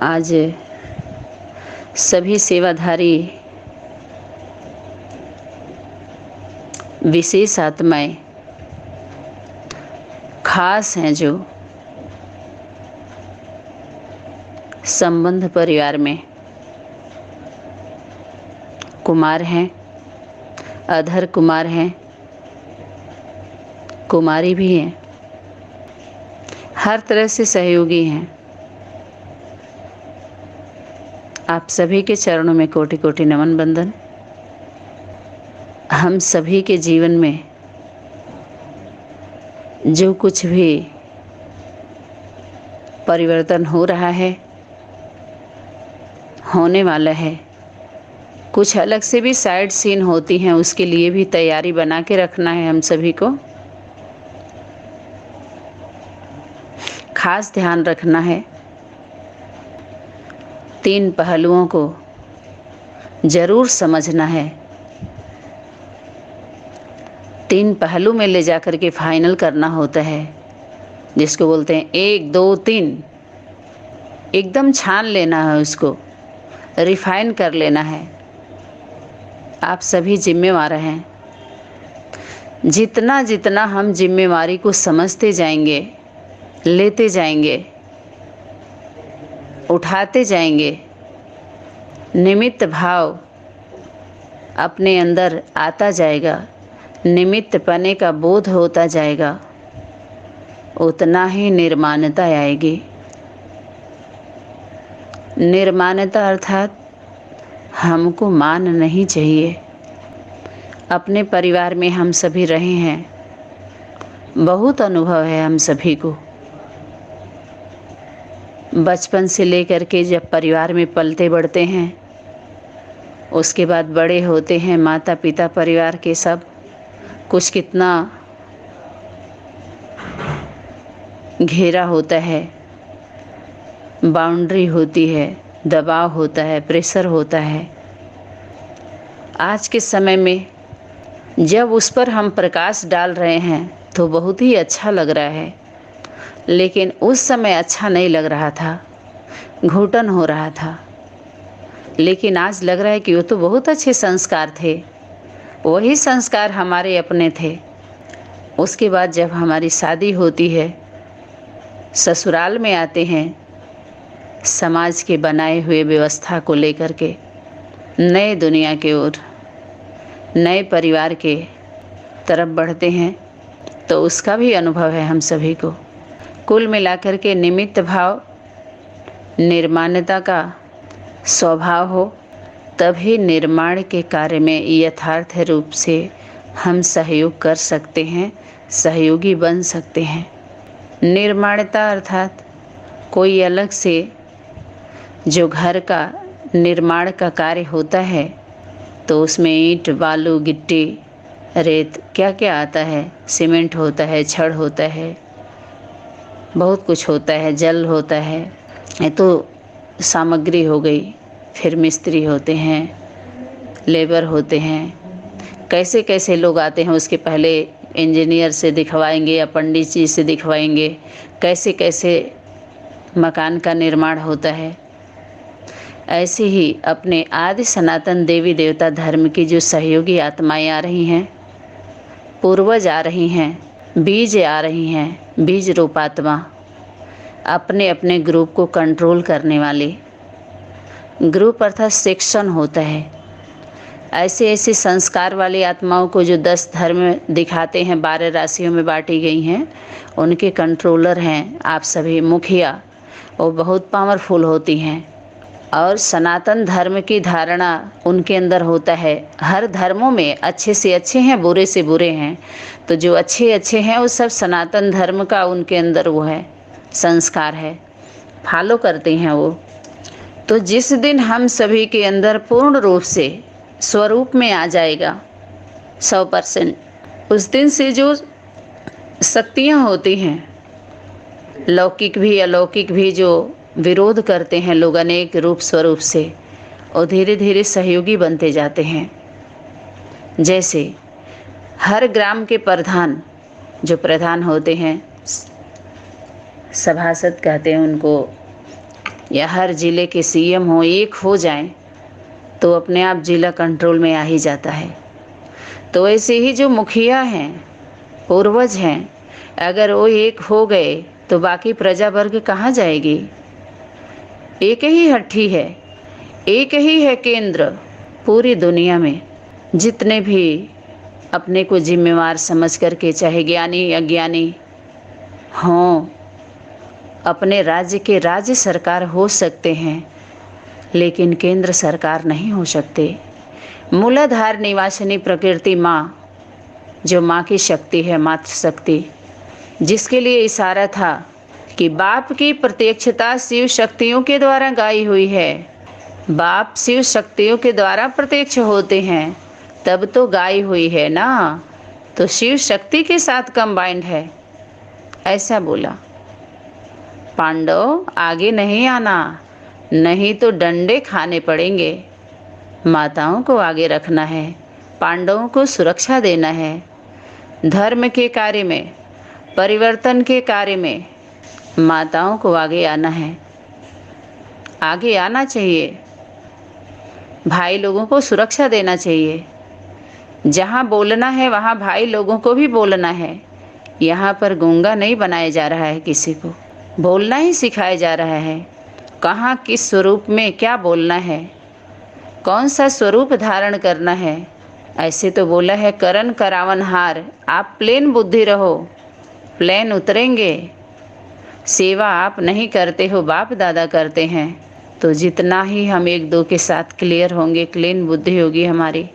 आज सभी सेवाधारी विशेष आत्माएं खास हैं जो संबंध परिवार में कुमार हैं, अधर कुमार हैं, कुमारी भी हैं, हर तरह से सहयोगी हैं। आप सभी के चरणों में कोटि कोटि नमन बंदन। हम सभी के जीवन में जो कुछ भी परिवर्तन हो रहा है, होने वाला है, कुछ अलग से भी साइड सीन होती हैं, उसके लिए भी तैयारी बना के रखना है। हम सभी को खास ध्यान रखना है। 3 पहलुओं को जरूर समझना है। 3 पहलू में ले जाकर के फाइनल करना होता है, जिसको बोलते हैं 1 2 3। एकदम छान लेना है, उसको रिफाइन कर लेना है। आप सभी जिम्मेवार हैं। जितना जितना हम जिम्मेवारी को समझते जाएंगे, लेते जाएंगे, उठाते जाएंगे, निमित्त भाव अपने अंदर आता जाएगा, निमित्त पने का बोध होता जाएगा, उतना ही निर्माणता आएगी। निर्माणता अर्थात हमको मान नहीं चाहिए। अपने परिवार में हम सभी रहे हैं, बहुत अनुभव है हम सभी को। बचपन से लेकर के जब परिवार में पलते बढ़ते हैं, उसके बाद बड़े होते हैं, माता पिता परिवार के सब कुछ कितना घेरा होता है, बाउंड्री होती है, दबाव होता है, प्रेशर होता है। आज के समय में जब उस पर हम प्रकाश डाल रहे हैं तो बहुत ही अच्छा लग रहा है, लेकिन उस समय अच्छा नहीं लग रहा था, घुटन हो रहा था। लेकिन आज लग रहा है कि वो तो बहुत अच्छे संस्कार थे, वही संस्कार हमारे अपने थे। उसके बाद जब हमारी शादी होती है, ससुराल में आते हैं, समाज के बनाए हुए व्यवस्था को लेकर के नए दुनिया के ओर, नए परिवार के तरफ बढ़ते हैं, तो उसका भी अनुभव है हम सभी को। कुल मिलाकर के निमित्त भाव, निर्माणता का स्वभाव हो, तभी निर्माण के कार्य में यथार्थ रूप से हम सहयोग कर सकते हैं, सहयोगी बन सकते हैं। निर्माणता अर्थात कोई अलग से जो घर का निर्माण का कार्य होता है, तो उसमें ईंट, बालू, गिट्टी, रेत, क्या क्या आता है, सीमेंट होता है, छड़ होता है, बहुत कुछ होता है, जल होता है। ये तो सामग्री हो गई। फिर मिस्त्री होते हैं, लेबर होते हैं, कैसे कैसे लोग आते हैं। उसके पहले इंजीनियर से दिखवाएंगे या पंडित जी से दिखवाएंगे, कैसे कैसे मकान का निर्माण होता है। ऐसे ही अपने आदि सनातन देवी देवता धर्म की जो सहयोगी आत्माएं आ रही हैं, पूर्वज आ रही हैं, बीज आ रही हैं, बीज रूपात्मा, अपने अपने ग्रुप को कंट्रोल करने वाले। ग्रुप अर्थात सेक्शन होता है। ऐसे ऐसे संस्कार वाली आत्माओं को जो 10 धर्म दिखाते हैं, 12 राशियों में बांटी गई हैं, उनके कंट्रोलर हैं आप सभी, मुखिया। वो बहुत पावरफुल होती हैं और सनातन धर्म की धारणा उनके अंदर होता है। हर धर्मों में अच्छे से अच्छे हैं, बुरे से बुरे हैं, तो जो अच्छे अच्छे हैं वो सब सनातन धर्म का उनके अंदर वो है, संस्कार है, फॉलो करते हैं वो। तो जिस दिन हम सभी के अंदर पूर्ण रूप से स्वरूप में आ जाएगा 100%, उस दिन से जो शक्तियाँ होती हैं, लौकिक भी अलौकिक भी, जो विरोध करते हैं लोग अनेक रूप स्वरूप से, और धीरे धीरे सहयोगी बनते जाते हैं। जैसे हर ग्राम के प्रधान, जो प्रधान होते हैं, सभासद कहते हैं उनको, या हर जिले के सीएम हो, एक हो जाएं तो अपने आप जिला कंट्रोल में आ ही जाता है। तो ऐसे ही जो मुखिया हैं, पूर्वज हैं, अगर वो एक हो गए तो बाकी प्रजा वर्ग कहाँ जाएगी। एक ही हट्टी है, एक ही है केंद्र पूरी दुनिया में। जितने भी अपने को जिम्मेवार समझ करके, चाहे ज्ञानी अज्ञानी हों, अपने राज्य के राज्य सरकार हो सकते हैं, लेकिन केंद्र सरकार नहीं हो सकते। मूलाधार निवासिनी प्रकृति माँ, जो माँ की शक्ति है, मातृ शक्ति, जिसके लिए इशारा था कि बाप की प्रत्यक्षता शिव शक्तियों के द्वारा गाई हुई है। बाप शिव शक्तियों के द्वारा प्रत्यक्ष होते हैं, तब तो गाई हुई है ना, तो शिव शक्ति के साथ कंबाइंड है, ऐसा बोला। पांडव आगे नहीं आना, नहीं तो डंडे खाने पड़ेंगे। माताओं को आगे रखना है, पांडवों को सुरक्षा देना है। धर्म के कार्य में, परिवर्तन के कार्य में माताओं को आगे आना है, आगे आना चाहिए। भाई लोगों को सुरक्षा देना चाहिए। जहाँ बोलना है वहाँ भाई लोगों को भी बोलना है। यहाँ पर गूंगा नहीं बनाया जा रहा है, किसी को बोलना ही सिखाया जा रहा है। कहाँ किस स्वरूप में क्या बोलना है, कौन सा स्वरूप धारण करना है। ऐसे तो बोला है करन करावन हार, आप प्लेन बुद्धि रहो, प्लेन उतरेंगे। सेवा आप नहीं करते हो, बाप दादा करते हैं। तो जितना ही हम एक दो के साथ क्लियर होंगे, क्लीन बुद्धि होगी हमारी,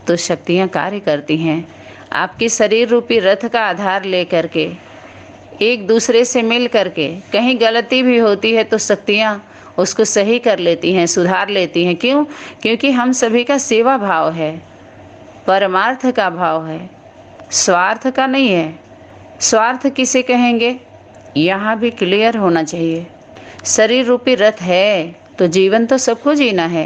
तो शक्तियाँ कार्य करती हैं। आपके शरीर रूपी रथ का आधार ले करके, एक दूसरे से मिल करके, कहीं गलती भी होती है तो शक्तियाँ उसको सही कर लेती हैं, सुधार लेती हैं। क्यों? क्योंकि हम सभी का सेवा भाव है, परमार्थ का भाव है, स्वार्थ का नहीं है। स्वार्थ किसे कहेंगे, यहाँ भी क्लियर होना चाहिए। शरीर रूपी रथ है तो जीवन तो सबको जीना है।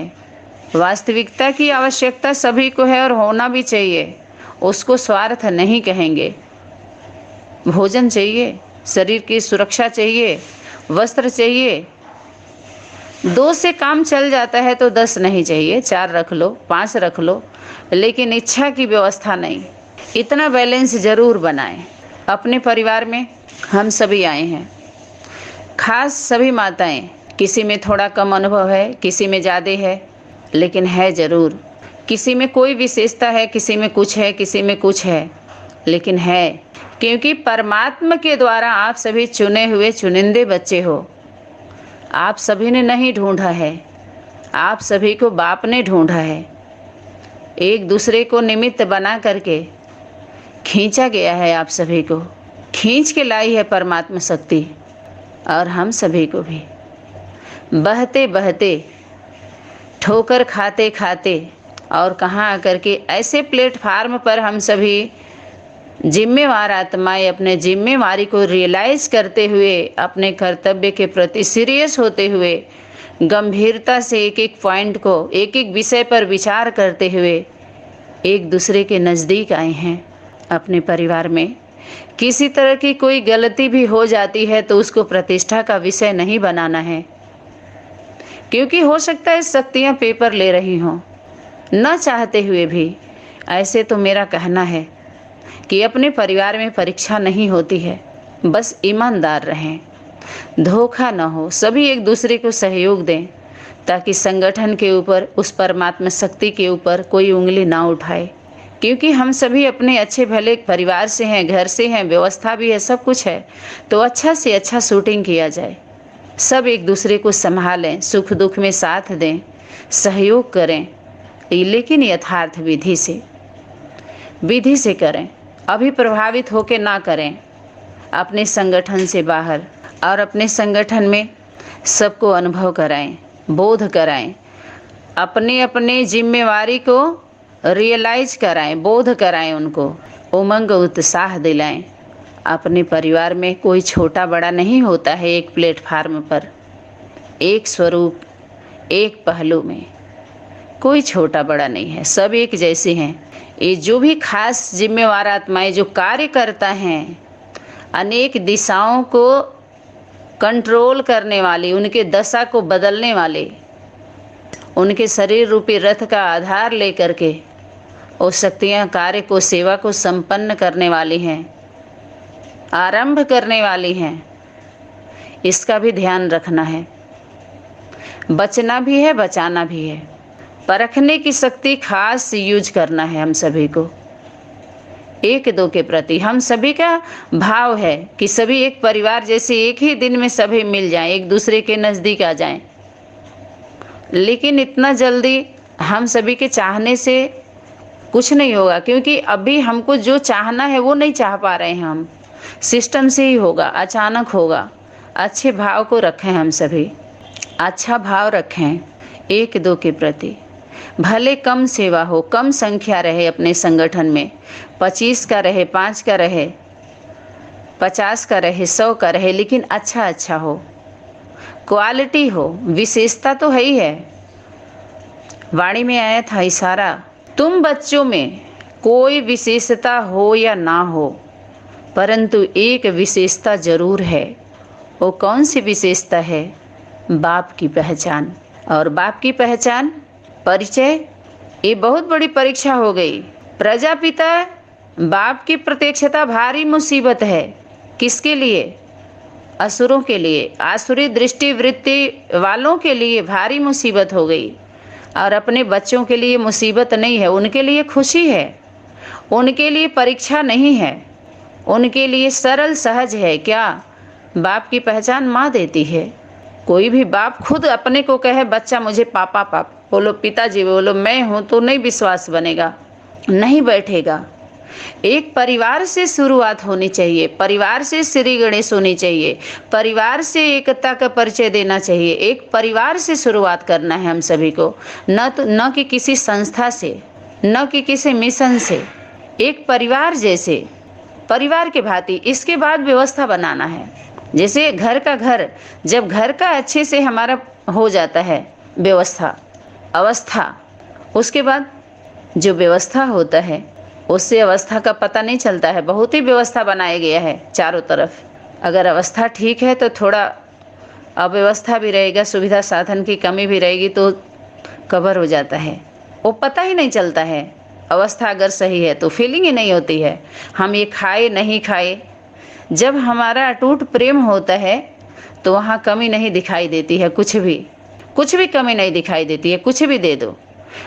वास्तविकता की आवश्यकता सभी को है और होना भी चाहिए, उसको स्वार्थ नहीं कहेंगे। भोजन चाहिए, शरीर की सुरक्षा चाहिए, वस्त्र चाहिए। 2 से काम चल जाता है तो 10 नहीं चाहिए, 4 रख लो, 5 रख लो, लेकिन इच्छा की व्यवस्था नहीं। इतना बैलेंस जरूर बनाएं। अपने परिवार में हम सभी आए हैं, खास सभी माताएं, किसी में थोड़ा कम अनुभव है, किसी में ज़्यादा है, लेकिन है ज़रूर। किसी में कोई विशेषता है, किसी में कुछ है, किसी में कुछ है, लेकिन है। क्योंकि परमात्मा के द्वारा आप सभी चुने हुए चुनिंदे बच्चे हो। आप सभी ने नहीं ढूंढा है, आप सभी को बाप ने ढूंढा है। एक दूसरे को निमित्त बना करके खींचा गया है, आप सभी को खींच के लाई है परमात्मा शक्ति, और हम सभी को भी बहते बहते, ठोकर खाते खाते, और कहाँ आकर के ऐसे प्लेटफार्म पर हम सभी जिम्मेवार आत्माएं अपने जिम्मेवारी को रियलाइज करते हुए, अपने कर्तव्य के प्रति सीरियस होते हुए, गंभीरता से एक एक पॉइंट को, एक एक विषय पर विचार करते हुए एक दूसरे के नज़दीक आए हैं। अपने परिवार में किसी तरह की कोई गलती भी हो जाती है तो उसको प्रतिष्ठा का विषय नहीं बनाना है, क्योंकि हो सकता है शक्तियाँ पेपर ले रही हों न चाहते हुए भी। ऐसे तो मेरा कहना है कि अपने परिवार में परीक्षा नहीं होती है, बस ईमानदार रहें, धोखा न हो, सभी एक दूसरे को सहयोग दें, ताकि संगठन के ऊपर, उस परमात्मा शक्ति के ऊपर कोई उंगली ना उठाए। क्योंकि हम सभी अपने अच्छे भले परिवार से हैं, घर से हैं, व्यवस्था भी है, सब कुछ है, तो अच्छा से अच्छा शूटिंग किया जाए। सब एक दूसरे को संभालें, सुख दुख में साथ दें, सहयोग करें, लेकिन यथार्थ विधि से करें। अभी प्रभावित होकर ना करें, अपने संगठन से बाहर, और अपने संगठन में सबको अनुभव कराएं, बोध कराएं, अपने अपने जिम्मेवारी को रियलाइज कराएं, बोध कराएं, उनको उमंग उत्साह दिलाएं। अपने परिवार में कोई छोटा बड़ा नहीं होता है। एक प्लेटफार्म पर, एक स्वरूप, एक पहलू में कोई छोटा बड़ा नहीं है, सब एक जैसे हैं। ये जो भी खास जिम्मेवार आत्माएं जो कार्य करता हैं, अनेक दिशाओं को कंट्रोल करने वाली, उनके दशा को बदलने वाले, उनके शरीर रूपी रथ का आधार लेकर के वो शक्तियाँ कार्य को, सेवा को संपन्न करने वाली हैं, आरंभ करने वाली हैं। इसका भी ध्यान रखना है। बचना भी है, बचाना भी है। परखने की शक्ति खास यूज करना है हम सभी को। एक दो के प्रति हम सभी का भाव है कि सभी एक परिवार जैसे एक ही दिन में सभी मिल जाएं, एक दूसरे के नज़दीक आ जाएं। लेकिन इतना जल्दी हम सभी के चाहने से कुछ नहीं होगा, क्योंकि अभी हमको जो चाहना है वो नहीं चाह पा रहे हैं हम। सिस्टम से ही होगा, अचानक होगा। अच्छे भाव को रखें, हम सभी अच्छा भाव रखें एक दो के प्रति। भले कम सेवा हो, कम संख्या रहे अपने संगठन में, 25 का रहे, 5 का रहे, 50 का रहे, 100 का रहे, लेकिन अच्छा हो, क्वालिटी हो, विशेषता तो है ही है। वाणी में आया था इशारा, तुम बच्चों में कोई विशेषता हो या ना हो, परंतु एक विशेषता जरूर है। वो कौन सी विशेषता है? बाप की पहचान। और बाप की पहचान, परिचय, ये बहुत बड़ी परीक्षा हो गई। प्रजापिता बाप की प्रत्यक्षता भारी मुसीबत है। किसके लिए? असुरों के लिए, आसुरी दृष्टि वृत्ति वालों के लिए भारी मुसीबत हो गई। और अपने बच्चों के लिए मुसीबत नहीं है, उनके लिए खुशी है, उनके लिए परीक्षा नहीं है, उनके लिए सरल सहज है। क्या? बाप की पहचान माँ देती है। कोई भी बाप खुद अपने को कहे बच्चा मुझे पापा पापा बोलो, पिताजी बोलो, मैं हूँ, तो नहीं विश्वास बनेगा, नहीं बैठेगा। एक परिवार से शुरुआत होनी चाहिए, परिवार से श्री गणेश होनी चाहिए, परिवार से एकता का परिचय देना चाहिए। एक परिवार से शुरुआत करना है हम सभी को, न कि किसी संस्था से, न कि किसी मिशन से। एक परिवार जैसे, परिवार के भांति इसके बाद व्यवस्था बनाना है। जैसे घर का घर, जब घर का अच्छे से हमारा हो जाता है व्यवस्था, अवस्था, उसके बाद जो व्यवस्था होता है उससे अवस्था का पता नहीं चलता है। बहुत ही व्यवस्था बनाया गया है चारों तरफ। अगर अवस्था ठीक है तो थोड़ा अव्यवस्था भी रहेगा, सुविधा साधन की कमी भी रहेगी तो कवर हो जाता है, वो पता ही नहीं चलता है। अवस्था अगर सही है तो फीलिंग ही नहीं होती है हम ये खाए नहीं खाए। जब हमारा अटूट प्रेम होता है तो वहाँ कमी नहीं दिखाई देती है, कुछ भी कमी नहीं दिखाई देती है। कुछ भी दे दो,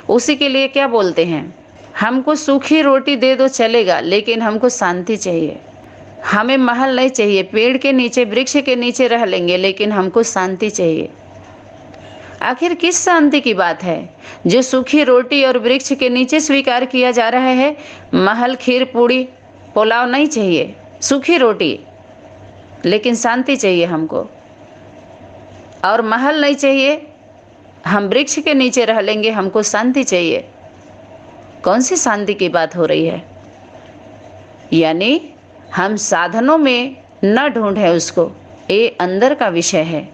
उसी के लिए क्या बोलते हैं, हमको सूखी रोटी दे दो चलेगा, लेकिन हमको शांति चाहिए। हमें महल नहीं चाहिए, पेड़ के नीचे, वृक्ष के नीचे रह लेंगे, लेकिन हमको शांति चाहिए। आखिर किस शांति की बात है जो सूखी रोटी और वृक्ष के नीचे स्वीकार किया जा रहा है? महल, खीर, पूड़ी, पुलाव नहीं चाहिए, सूखी रोटी, लेकिन शांति चाहिए हमको। और महल नहीं चाहिए, हम वृक्ष के नीचे रह लेंगे, हमको शांति चाहिए। कौन सी शांति की बात हो रही है? यानी हम साधनों में न ढूंढें उसको, ये अंदर का विषय है।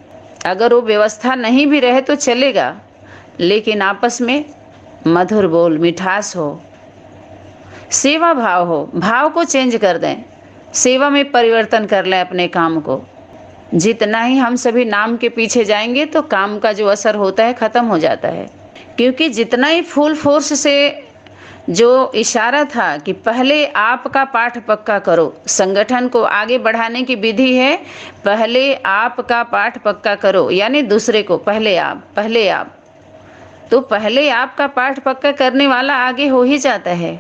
अगर वो व्यवस्था नहीं भी रहे तो चलेगा, लेकिन आपस में मधुर बोल, मिठास हो, सेवा भाव हो। भाव को चेंज कर दें, सेवा में परिवर्तन कर लें अपने काम को। जितना ही हम सभी नाम के पीछे जाएंगे तो काम का जो असर होता है खत्म हो जाता है। क्योंकि जितना ही फुल फोर्स से जो इशारा था कि पहले आपका पाठ पक्का करो, संगठन को आगे बढ़ाने की विधि है पहले आपका पाठ पक्का करो, यानी दूसरे को पहले आप। तो पहले आपका पाठ पक्का करने वाला आगे हो ही जाता है,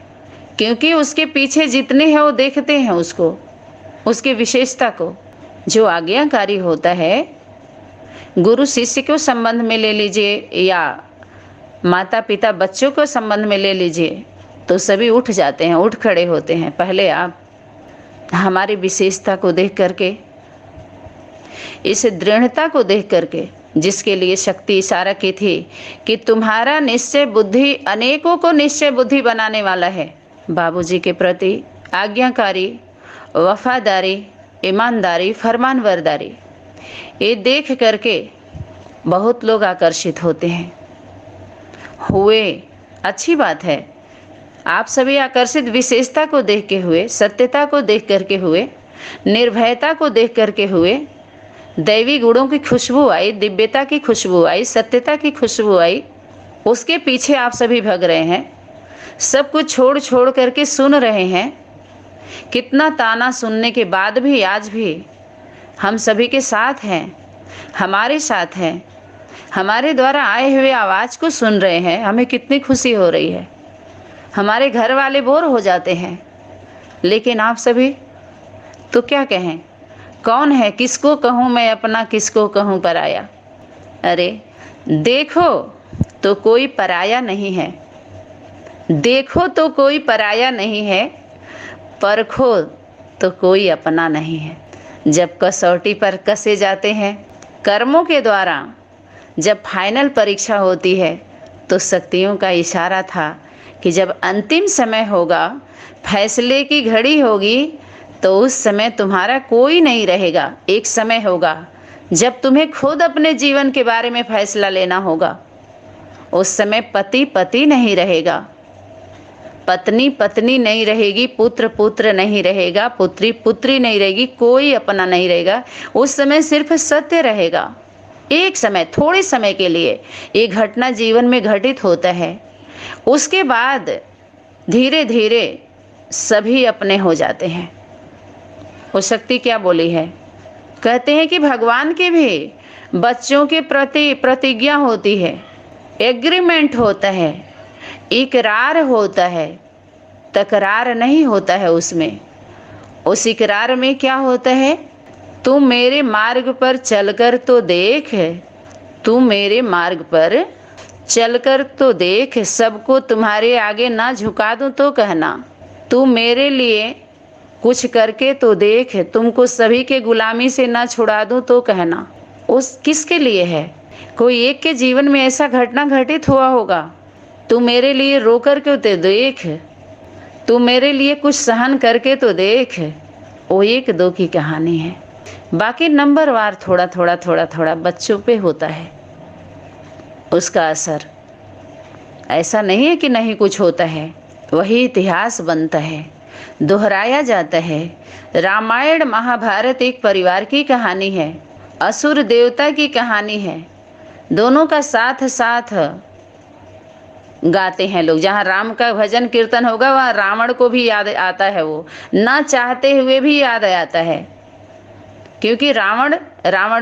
क्योंकि उसके पीछे जितने हैं वो देखते हैं उसको, उसकी विशेषता को। जो आज्ञाकारी होता है, गुरु शिष्य को संबंध में ले लीजिए या माता पिता बच्चों को संबंध में ले लीजिए, तो सभी उठ जाते हैं, उठ खड़े होते हैं। पहले आप, हमारी विशेषता को देख करके, इस दृढ़ता को देख करके, जिसके लिए शक्ति इशारा की थी कि तुम्हारा निश्चय बुद्धि अनेकों को निश्चय बुद्धि बनाने वाला है। बाबूजी के प्रति आज्ञाकारी, वफादारी, ईमानदारी, फरमानबरदारी, ये देख करके बहुत लोग आकर्षित होते हैं। हुए, अच्छी बात है, आप सभी आकर्षित विशेषता को देख के हुए, सत्यता को देख करके हुए, निर्भयता को देख करके हुए, दैवी गुणों की खुशबू आई, दिव्यता की खुशबू आई, सत्यता की खुशबू आई, उसके पीछे आप सभी भग रहे हैं, सब कुछ छोड़ छोड़ करके सुन रहे हैं। कितना ताना सुनने के बाद भी आज भी हम सभी के साथ हैं, हमारे साथ हैं, हमारे द्वारा आए हुए आवाज़ को सुन रहे हैं। हमें कितनी खुशी हो रही है। हमारे घर वाले बोर हो जाते हैं, लेकिन आप सभी तो क्या कहें, कौन है, किसको कहूँ मैं अपना, किसको कहूँ पराया। अरे देखो तो कोई पराया नहीं है, देखो तो कोई पराया नहीं है, परखो तो कोई अपना नहीं है। जब कसौटी पर कसे जाते हैं कर्मों के द्वारा, जब फाइनल परीक्षा होती है, तो शक्तियों का इशारा था कि जब अंतिम समय होगा, फैसले की घड़ी होगी, तो उस समय तुम्हारा कोई नहीं रहेगा। एक समय होगा जब तुम्हें खुद अपने जीवन के बारे में फैसला लेना होगा। उस समय पति पति नहीं रहेगा, पत्नी पत्नी नहीं रहेगी, पुत्र पुत्र नहीं रहेगा, पुत्री पुत्री नहीं रहेगी, कोई अपना नहीं रहेगा। उस समय सिर्फ सत्य रहेगा। एक समय, थोड़े समय के लिए ये घटना जीवन में घटित होता है, उसके बाद धीरे धीरे सभी अपने हो जाते हैं। वो शक्ति क्या बोली है, कहते हैं कि भगवान के भी बच्चों के प्रति प्रतिज्ञा होती है, एग्रीमेंट होता है, इकरार होता है, तकरार नहीं होता है उसमें। उस इकरार में क्या होता है, तू मेरे मार्ग पर चलकर तो देख, तू मेरे मार्ग पर चलकर तो देख, सबको तुम्हारे आगे ना झुका दूं तो कहना, तू मेरे लिए कुछ करके तो देख, तुमको सभी के गुलामी से ना छुड़ा दूं तो कहना। उस किसके लिए है, कोई एक के जीवन में ऐसा घटना घटित हुआ होगा, तू मेरे लिए रो करके तो देख, तू मेरे लिए कुछ सहन करके तो देख। वो एक दो की कहानी है, बाकी नंबरवार थोड़ा थोड़ा थोड़ा थोड़ा बच्चों पे होता है उसका असर। ऐसा नहीं है कि नहीं कुछ होता है, वही इतिहास बनता है, दोहराया जाता है। रामायण महाभारत एक परिवार की कहानी है, असुर देवता की कहानी है, दोनों का साथ साथ गाते हैं लोग। जहाँ राम का भजन कीर्तन होगा वहाँ रावण को भी याद आता है, वो ना चाहते हुए भी याद आता है, क्योंकि रावण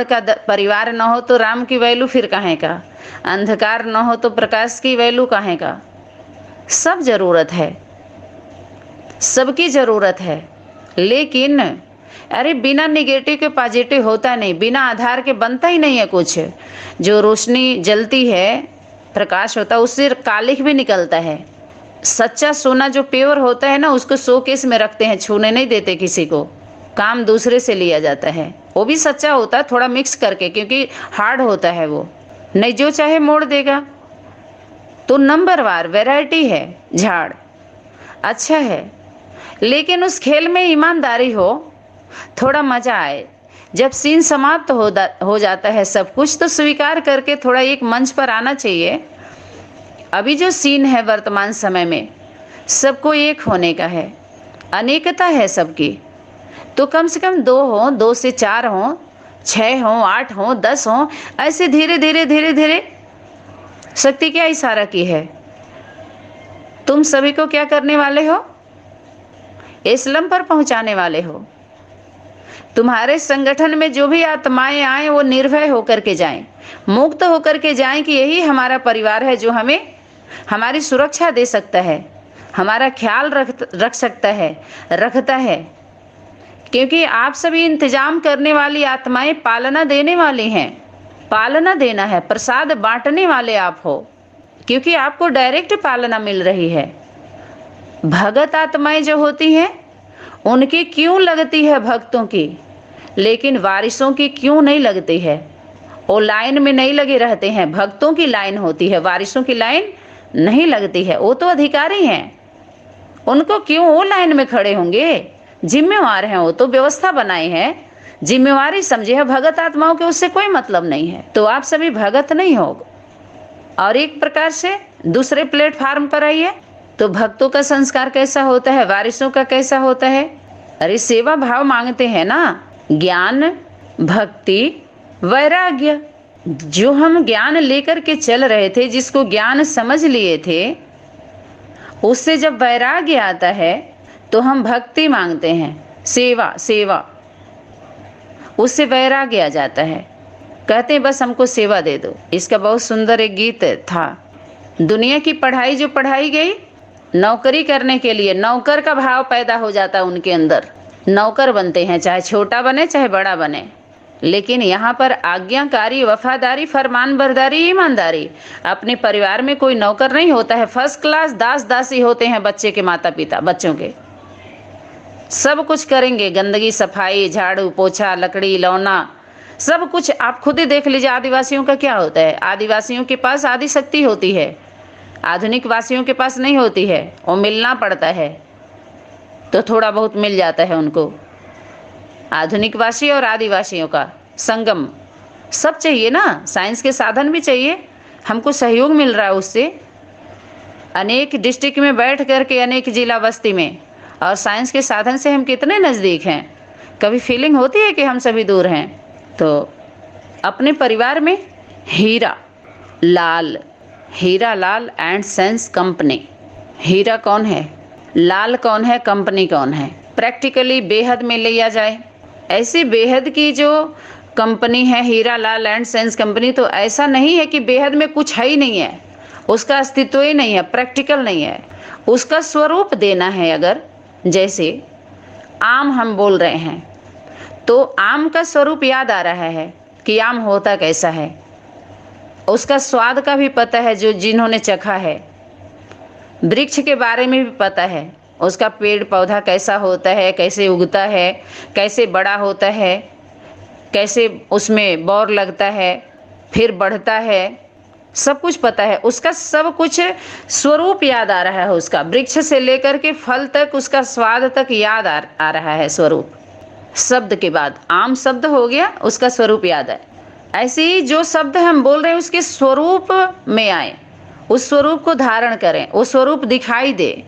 का परिवार न हो तो राम की वैल्यू फिर कहाँ का, अंधकार न हो तो प्रकाश की वैल्यू कहाँ का। सब जरूरत है, सबकी जरूरत है, लेकिन अरे बिना निगेटिव के पॉजिटिव होता नहीं, बिना आधार के बनता ही नहीं है कुछ। जो रोशनी जलती है, प्रकाश होता है, उससे कालिख भी निकलता है। सच्चा सोना जो प्योर होता है ना, उसको शोकेस में रखते हैं, छूने नहीं देते किसी को, काम दूसरे से लिया जाता है। वो भी सच्चा होता है, थोड़ा मिक्स करके, क्योंकि हार्ड होता है वो, नहीं जो चाहे मोड़ देगा। तो नंबरवार वैरायटी है, झाड़ अच्छा है, लेकिन उस खेल में ईमानदारी हो, थोड़ा मजा आए। जब सीन समाप्त हो जाता है सब कुछ, तो स्वीकार करके थोड़ा एक मंच पर आना चाहिए। अभी जो सीन है वर्तमान समय में, सबको एक होने का है, अनेकता है सबकी, तो कम से कम 2 हो, 2 से 4 हो, 6 हो, 8 हो, 10 हो, ऐसे धीरे धीरे धीरे धीरे। शक्ति क्या इशारा की है, तुम सभी को क्या करने वाले हो, इस्लाम पर पहुंचाने वाले हो। तुम्हारे संगठन में जो भी आत्माएं आए, वो निर्भय होकर के जाएं, मुक्त होकर के जाएं कि यही हमारा परिवार है जो हमें हमारी सुरक्षा दे सकता है, हमारा ख्याल रख सकता है, रखता है। क्योंकि आप सभी इंतजाम करने वाली आत्माएं पालना देने वाली हैं, पालना देना है, प्रसाद बांटने वाले आप हो, क्योंकि आपको डायरेक्ट पालना मिल रही है। भगत आत्माएं जो होती हैं, उनकी क्यों लगती है भक्तों की, लेकिन वारिसों की क्यों नहीं लगती है। वो लाइन में नहीं लगे रहते हैं, भक्तों की लाइन होती है, वारिसों की लाइन नहीं लगती है। वो तो अधिकारी हैं, उनको क्यों वो लाइन में खड़े होंगे, जिम्मेवार हैं, वो तो व्यवस्था बनाए हैं, जिम्मेवारी समझे है। भगत आत्माओं के उससे कोई मतलब नहीं है। तो आप सभी भगत नहीं हो, और एक प्रकार से दूसरे प्लेटफार्म पर आइए। तो भक्तों का संस्कार कैसा होता है, वारिसों का कैसा होता है। अरे सेवा भाव मांगते हैं ना, ज्ञान, भक्ति, वैराग्य, जो हम ज्ञान लेकर के चल रहे थे, जिसको ज्ञान समझ लिए थे, उससे जब वैराग्य आता है तो हम भक्ति मांगते हैं, सेवा सेवा, उससे वैराग्य आ जाता है। कहते हैं बस हमको सेवा दे दो। इसका बहुत सुंदर एक गीत था। दुनिया की पढ़ाई जो पढ़ाई गई नौकरी करने के लिए, नौकर का भाव पैदा हो जाता है उनके अंदर, नौकर बनते हैं, चाहे छोटा बने चाहे बड़ा बने। लेकिन यहाँ पर आज्ञाकारी, वफादारी, फरमान बरदारी, ईमानदारी, अपने परिवार में कोई नौकर नहीं होता है। फर्स्ट क्लास दास दासी होते हैं बच्चे के माता पिता, बच्चों के सब कुछ करेंगे, गंदगी सफाई, झाड़ू पोछा, लकड़ी लौना, सब कुछ आप खुद ही देख लीजिए। आदिवासियों का क्या होता है, आदिवासियों के पास आदि शक्ति होती है, आधुनिक वासियों के पास नहीं होती है। वो मिलना पड़ता है तो थोड़ा बहुत मिल जाता है उनको। आधुनिक वासी और आदिवासियों का संगम सब चाहिए ना, साइंस के साधन भी चाहिए, हमको सहयोग मिल रहा है उससे। अनेक डिस्ट्रिक्ट में बैठ करके, अनेक जिला बस्ती में, और साइंस के साधन से हम कितने नज़दीक हैं। कभी फीलिंग होती है कि हम सभी दूर हैं। तो अपने परिवार में Hira Lal and sense company, हीरा कौन है, लाल कौन है, कंपनी कौन है, प्रैक्टिकली बेहद में लिया जाए। ऐसी बेहद की जो कंपनी है Hira Lal and sense company, तो ऐसा नहीं है कि बेहद में कुछ है ही नहीं है, उसका अस्तित्व ही नहीं है, प्रैक्टिकल नहीं है, उसका स्वरूप देना है। अगर जैसे आम हम बोल रहे हैं तो आम का स्वरूप याद आ रहा है कि आम होता कैसा है, उसका स्वाद का भी पता है जो जिन्होंने चखा है। वृक्ष के बारे में भी पता है, उसका पेड़ पौधा कैसा होता है, कैसे उगता है, कैसे बड़ा होता है, कैसे उसमें बौर लगता है, फिर बढ़ता है, सब कुछ पता है। उसका सब कुछ स्वरूप याद आ रहा है, उसका वृक्ष से लेकर के फल तक, उसका स्वाद तक याद आ रहा है स्वरूप। शब्द के बाद आम शब्द हो गया, उसका स्वरूप याद है। ऐसे ही जो शब्द हम बोल रहे हैं उसके स्वरूप में आए, उस स्वरूप को धारण करें, वो स्वरूप दिखाई दे।